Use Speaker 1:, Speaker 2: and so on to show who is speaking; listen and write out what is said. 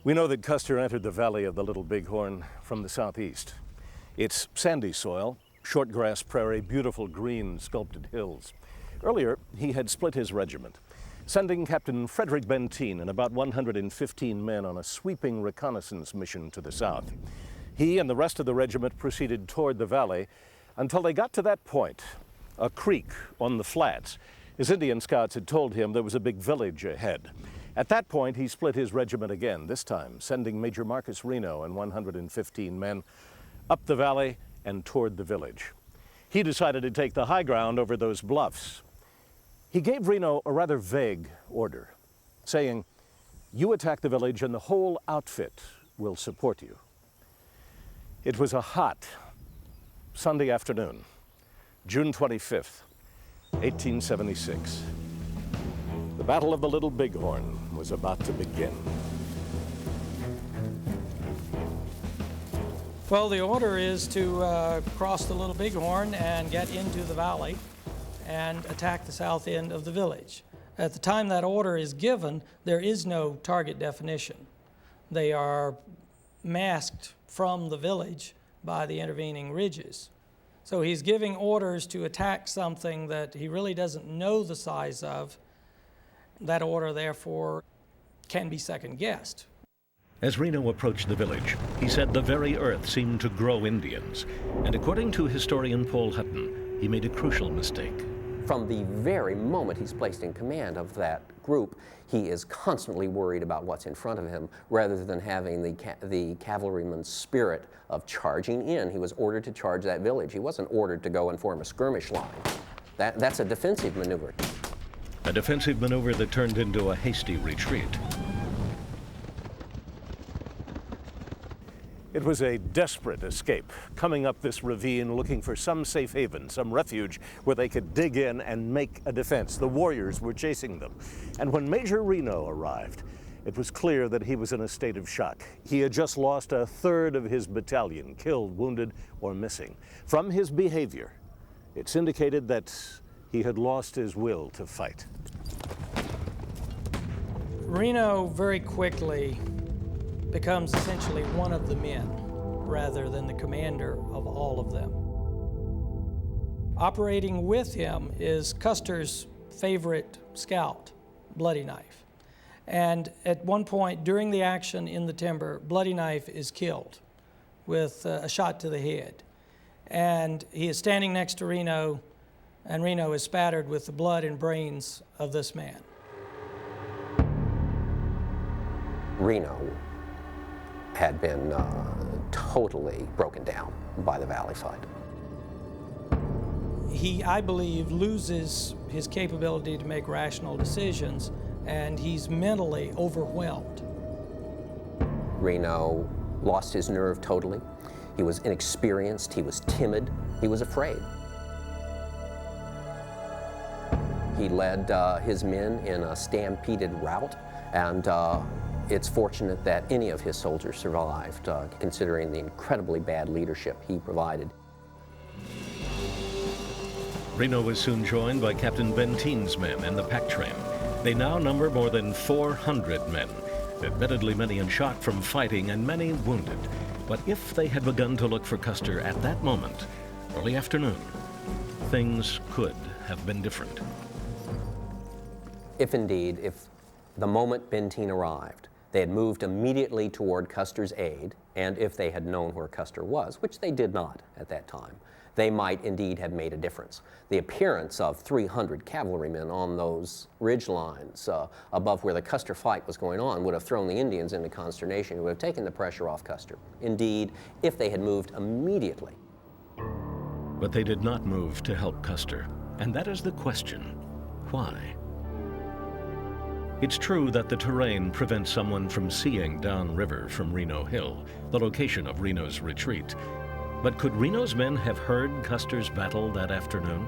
Speaker 1: We know that Custer entered the valley of the Little Bighorn from the southeast. It's sandy soil, short grass prairie, beautiful green sculpted hills. Earlier, he had split his regiment, sending Captain Frederick Benteen and about 115 men on a sweeping reconnaissance mission to the south. He and the rest of the regiment proceeded toward the valley until they got to that point, a creek on the flats. His Indian scouts had told him there was a big village ahead. At that point, he split his regiment again, this time sending Major Marcus Reno and 115 men up the valley and toward the village. He decided to take the high ground over those bluffs. He gave Reno a rather vague order, saying, "You attack the village and the whole outfit will support you." It was a hot Sunday afternoon, June 25th, 1876. The Battle of the Little Bighorn was about to begin.
Speaker 2: Well, the order is to cross the Little Bighorn and get into the valley and attack the south end of the village. At the time that order is given, there is no target definition. They are masked from the village by the intervening ridges. So he's giving orders to attack something that he really doesn't know the size of. That order, therefore, can be second-guessed.
Speaker 3: As Reno approached the village, he said the very earth seemed to grow Indians. And according to historian Paul Hutton, he made a crucial mistake.
Speaker 4: From the very moment he's placed in command of that group, he is constantly worried about what's in front of him rather than having the cavalryman's spirit of charging in. He was ordered to charge that village. He wasn't ordered to go and form a skirmish line. That's a defensive maneuver.
Speaker 3: A defensive maneuver that turned into a hasty retreat.
Speaker 1: It was a desperate escape, coming up this ravine looking for some safe haven, some refuge where they could dig in and make a defense. The warriors were chasing them. And when Major Reno arrived, it was clear that he was in a state of shock. He had just lost a third of his battalion, killed, wounded, or missing. From his behavior, it's indicated that he had lost his will to fight.
Speaker 2: Reno very quickly becomes essentially one of the men rather than the commander of all of them. Operating with him is Custer's favorite scout, Bloody Knife. And at one point during the action in the timber, Bloody Knife is killed with a shot to the head. And he is standing next to Reno, and Reno is spattered with the blood and brains of this man.
Speaker 4: Reno had been totally broken down by the valley fight.
Speaker 2: He, I believe, loses his capability to make rational decisions, and he's mentally overwhelmed.
Speaker 4: Reno lost his nerve totally. He was inexperienced, he was timid, he was afraid. He led his men in a stampeded rout, and it's fortunate that any of his soldiers survived, considering the incredibly bad leadership he provided.
Speaker 3: Reno was soon joined by Captain Benteen's men in the pack train. They now number more than 400 men, admittedly many in shock from fighting and many wounded. But if they had begun to look for Custer at that moment, early afternoon, things could have been different.
Speaker 4: If the moment Benteen arrived, they had moved immediately toward Custer's aid, and if they had known where Custer was, which they did not at that time, they might indeed have made a difference. The appearance of 300 cavalrymen on those ridge lines above where the Custer fight was going on would have thrown the Indians into consternation. It would have taken the pressure off Custer. Indeed, if they had moved immediately.
Speaker 3: But they did not move to help Custer, and that is the question. Why? It's true that the terrain prevents someone from seeing downriver from Reno Hill, the location of Reno's retreat. But could Reno's men have heard Custer's battle that afternoon?